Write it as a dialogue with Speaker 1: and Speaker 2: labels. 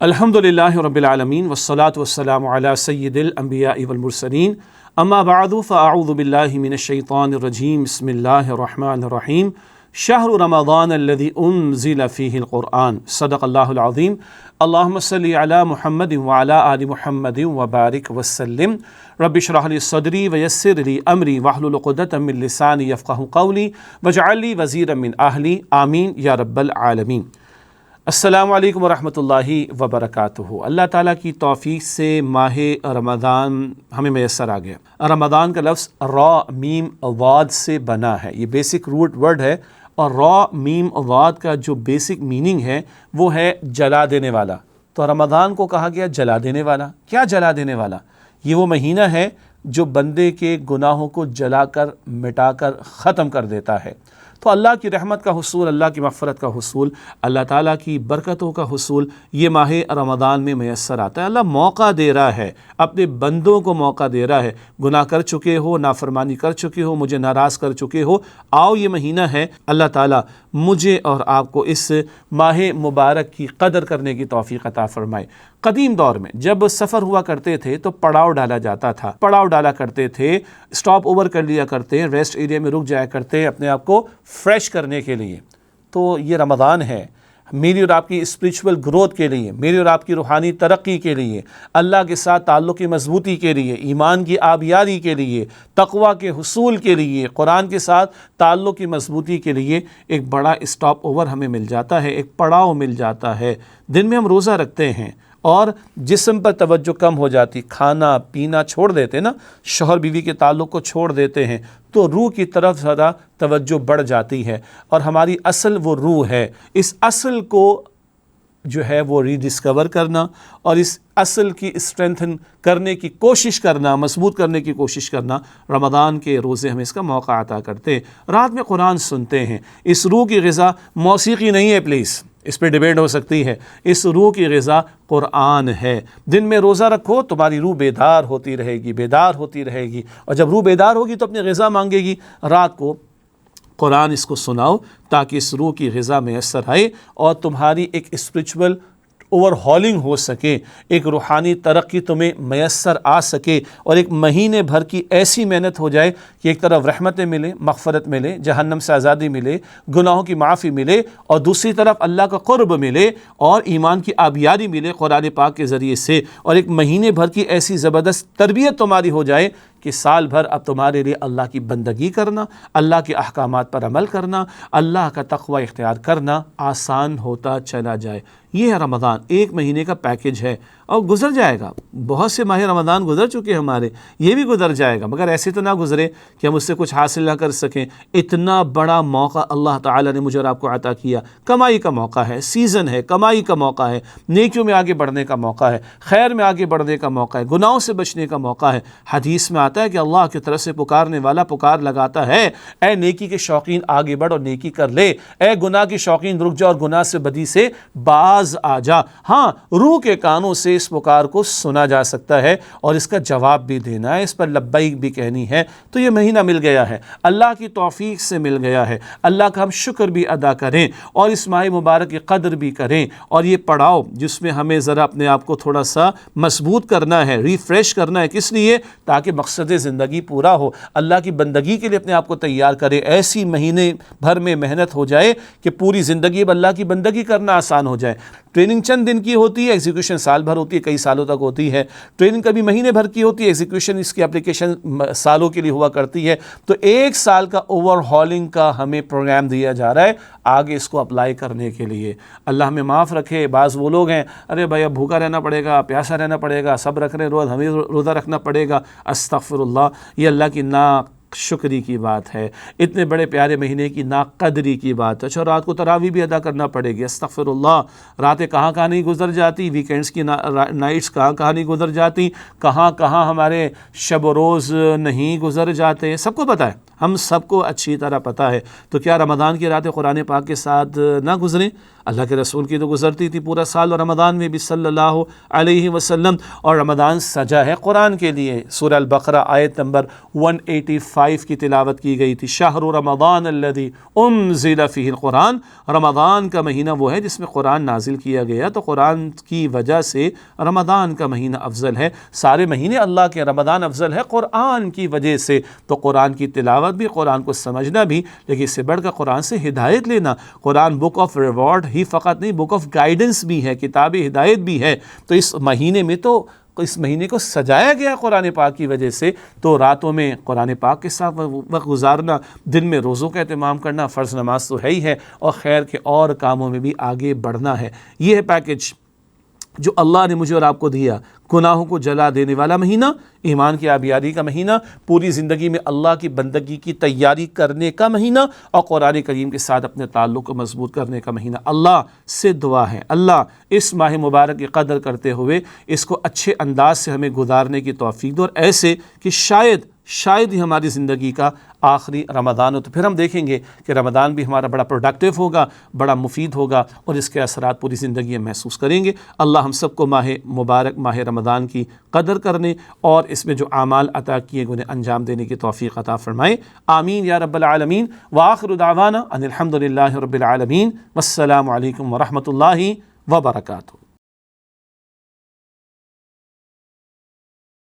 Speaker 1: الحمدللہ رب العالمین والصلاة والسلام علی سید الانبیاء والمرسلین اما بعد فاعوذ باللہ من الشیطان الرجیم بسم اللہ الرحمن الرحیم شہر رمضان الذی انزل فیہ القرآن صدق اللہ العظیم اللہم صلی علی محمد وعلی آل محمد وبارک وسلم رب اشرح لی صدری ویسر لی امری واحلل عقدۃ من لسانی یفقہوا قولی واجعل لی وزیرا من اہلی آمین یا رب العالمین۔ السلام علیکم ورحمۃ اللہ وبرکاتہ۔ اللہ تعالیٰ کی توفیق سے ماہ رمضان ہمیں میسر آ گیا۔ رمضان کا لفظ را میم واد سے بنا ہے، یہ بیسک روٹ ورڈ ہے، اور را میم واد کا جو بیسک میننگ ہے وہ ہے جلا دینے والا۔ تو رمضان کو کہا گیا جلا دینے والا۔ کیا جلا دینے والا؟ یہ وہ مہینہ ہے جو بندے کے گناہوں کو جلا کر مٹا کر ختم کر دیتا ہے۔ تو اللہ کی رحمت کا حصول، اللہ کی مغفرت کا حصول، اللہ تعالیٰ کی برکتوں کا حصول یہ ماہ رمضان میں میسر آتا ہے۔ اللہ موقع دے رہا ہے، اپنے بندوں کو موقع دے رہا ہے۔ گناہ کر چکے ہو، نافرمانی کر چکے ہو، مجھے ناراض کر چکے ہو، آؤ یہ مہینہ ہے، اللہ تعالیٰ مجھے اور آپ کو اس ماہ مبارک کی قدر کرنے کی توفیق عطا فرمائے۔ قدیم دور میں جب سفر ہوا کرتے تھے تو پڑاؤ ڈالا جاتا تھا، پڑاؤ ڈالا کرتے تھے، اسٹاپ اوور کر لیا کرتے، ریسٹ ایریا میں رک جایا کرتے اپنے آپ کو فریش کرنے کے لیے۔ تو یہ رمضان ہے میری اور آپ کی اسپریچول گروتھ کے لیے، میری اور آپ کی روحانی ترقی کے لیے، اللہ کے ساتھ تعلق کی مضبوطی کے لیے، ایمان کی آبیاری کے لیے، تقوی کے حصول کے لیے، قرآن کے ساتھ تعلق کی مضبوطی کے لیے ایک بڑا اسٹاپ اوور ہمیں مل جاتا ہے، ایک پڑاؤ مل جاتا ہے۔ دن میں ہم روزہ رکھتے ہیں اور جسم پر توجہ کم ہو جاتی، کھانا پینا چھوڑ دیتے نا، شوہر بیوی کے تعلق کو چھوڑ دیتے ہیں، تو روح کی طرف زیادہ توجہ بڑھ جاتی ہے، اور ہماری اصل وہ روح ہے۔ اس اصل کو جو ہے وہ ری ڈسکور کرنا اور اس اصل کی اسٹرینتھن کرنے کی کوشش کرنا، مضبوط کرنے کی کوشش کرنا، رمضان کے روزے ہمیں اس کا موقع عطا کرتے ہیں۔ رات میں قرآن سنتے ہیں۔ اس روح کی غذا موسیقی نہیں ہے، پلیز اس پہ ڈیبیٹ ہو سکتی ہے، اس روح کی غذا قرآن ہے۔ دن میں روزہ رکھو، تمہاری روح بیدار ہوتی رہے گی، بیدار ہوتی رہے گی، اور جب روح بیدار ہوگی تو اپنی غذا مانگے گی۔ رات کو قرآن اس کو سناؤ تاکہ اس روح کی غذا میسر آئے اور تمہاری ایک اسپریچول اوور ہالنگ ہو سکے، ایک روحانی ترقی تمہیں میسر آ سکے، اور ایک مہینے بھر کی ایسی محنت ہو جائے کہ ایک طرف رحمتیں ملے، مغفرت ملے، جہنم سے آزادی ملے، گناہوں کی معافی ملے، اور دوسری طرف اللہ کا قرب ملے اور ایمان کی آبیاری ملے قرآن پاک کے ذریعے سے، اور ایک مہینے بھر کی ایسی زبردست تربیت تمہاری ہو جائے کہ سال بھر اب تمہارے لیے اللہ کی بندگی کرنا، اللہ کے احکامات پر عمل کرنا، اللہ کا تقوی اختیار کرنا آسان ہوتا چلا جائے۔ یہ ہے رمضان، ایک مہینے کا پیکج ہے، اور گزر جائے گا۔ بہت سے ماہ رمضان گزر چکے ہمارے، یہ بھی گزر جائے گا، مگر ایسے تو نہ گزرے کہ ہم اس سے کچھ حاصل نہ کر سکیں۔ اتنا بڑا موقع اللہ تعالیٰ نے مجھے اور آپ کو عطا کیا، کمائی کا موقع ہے، سیزن ہے، کمائی کا موقع ہے، نیکیوں میں آگے بڑھنے کا موقع ہے، خیر میں آگے بڑھنے کا موقع ہے، گناہوں سے بچنے کا موقع ہے۔ حدیث میں آتا ہے کہ اللہ کی طرف سے پکارنے والا پکار لگاتا ہے، اے نیکی کے شوقین آگے بڑھ اور نیکی کر لے، اے گناہ کے شوقین رک جا اور گناہ سے بدی سے باز آ جا۔ ہاں، روح کے کانوں سے اس پکار کو سنا جا سکتا ہے اور اس کا جواب بھی دینا ہے، اس پر لبیک بھی کہنی ہے۔ تو یہ مہینہ مل گیا ہے، اللہ کی توفیق سے مل گیا ہے، اللہ کا ہم شکر بھی ادا کریں اور اس ماہ مبارک کی قدر بھی کریں، اور یہ پڑاؤ جس میں ہمیں ذرا اپنے آپ کو تھوڑا سا مضبوط کرنا ہے، ریفریش کرنا ہے، کس لیے؟ تاکہ مقصد زندگی پورا ہو، اللہ کی بندگی کے لیے اپنے آپ کو تیار کرے۔ ایسی مہینے بھر میں محنت ہو جائے کہ پوری زندگی اب اللہ کی بندگی کرنا آسان ہو جائے۔ ٹریننگ چند دن کی ہوتی ہے، ایگزیکیوشن سال بھر ہوتی ہے، کئی سالوں تک ہوتی ہے۔ ٹریننگ کبھی مہینے بھر کی ہوتی ہے، ایگزیکیوشن اس کی اپلیکیشن سالوں کے لیے ہوا کرتی ہے۔ تو ایک سال کا اوور ہالنگ کا ہمیں پروگرام دیا جا رہا ہے آگے اس کو اپلائی کرنے کے لیے۔ اللہ ہمیں معاف رکھے۔ بعض وہ لوگ ہیں، ارے بھائی اب بھوکا رہنا پڑے گا، پیاسا رہنا پڑے گا، سب رکھ رہے روز، ہمیں روزہ رکھنا پڑے گا۔ استغفر اللہ، یہ اللہ کی شکری کی بات ہے، اتنے بڑے پیارے مہینے کی ناقدری کی بات ہے۔ اچھا، رات کو تراویح بھی ادا کرنا پڑے گی، استغفر اللہ۔ راتیں کہاں کہاں نہیں گزر جاتی، ویکینڈز کی نائٹس کہاں کہاں نہیں گزر جاتی، کہاں کہاں ہمارے شب و روز نہیں گزر جاتے، سب کو پتہ ہے۔ ہم سب کو اچھی طرح پتہ ہے، تو کیا رمضان کی راتیں قرآن پاک کے ساتھ نہ گزریں؟ اللہ کے رسول کی تو گزرتی تھی پورا سال، اور رمضان میں بھی صلی اللہ علیہ وسلم، اور رمضان سجا ہے قرآن کے لیے۔ سورہ البقرہ آیت نمبر 185 کی تلاوت کی گئی تھی، شہر رمضان الذی انزل فیہ القرآن، رمضان کا مہینہ وہ ہے جس میں قرآن نازل کیا گیا، تو قرآن کی وجہ سے رمضان کا مہینہ افضل ہے۔ سارے مہینے اللہ کے، رمضان افضل ہے قرآن کی وجہ سے۔ تو قرآن کی تلاوت بھی، قرآن کو سمجھنا بھی، لیکن اس سے بڑھ کر قرآن سے ہدایت لینا۔ قرآن بک آف ریوارڈ ہی فقط نہیں، بک آف گائیڈنس بھی ہے، کتاب ہدایت بھی ہے۔ تو اس مہینے میں تو اس مہینے کو سجایا گیا قرآن پاک کی وجہ سے، تو راتوں میں قرآن پاک کے ساتھ وقت گزارنا، دن میں روزوں کا اہتمام کرنا، فرض نماز تو ہے ہی ہے، اور خیر کے اور کاموں میں بھی آگے بڑھنا ہے۔ یہ ہے پیکج جو اللہ نے مجھے اور آپ کو دیا، گناہوں کو جلا دینے والا مہینہ، ایمان کی آبیاری کا مہینہ، پوری زندگی میں اللہ کی بندگی کی تیاری کرنے کا مہینہ، اور قرآن کریم کے ساتھ اپنے تعلق کو مضبوط کرنے کا مہینہ۔ اللہ سے دعا ہے، اللہ اس ماہ مبارک کی قدر کرتے ہوئے اس کو اچھے انداز سے ہمیں گزارنے کی توفیق دو، اور ایسے کہ شاید ہی ہماری زندگی کا آخری رمضان ہو، تو پھر ہم دیکھیں گے کہ رمضان بھی ہمارا بڑا پروڈکٹیو ہوگا، بڑا مفید ہوگا، اور اس کے اثرات پوری زندگی میں محسوس کریں گے۔ اللہ ہم سب کو ماہ مبارک ماہ رمضان کی قدر کرنے اور اس میں جو اعمال عطا کیے گئے انہیں انجام دینے کی توفیق عطا فرمائے، آمین یا رب العالمین۔ وآخر دعوانا ان الحمد للہ رب العالمین، والسلام علیکم ورحمۃ اللہ وبرکاتہ۔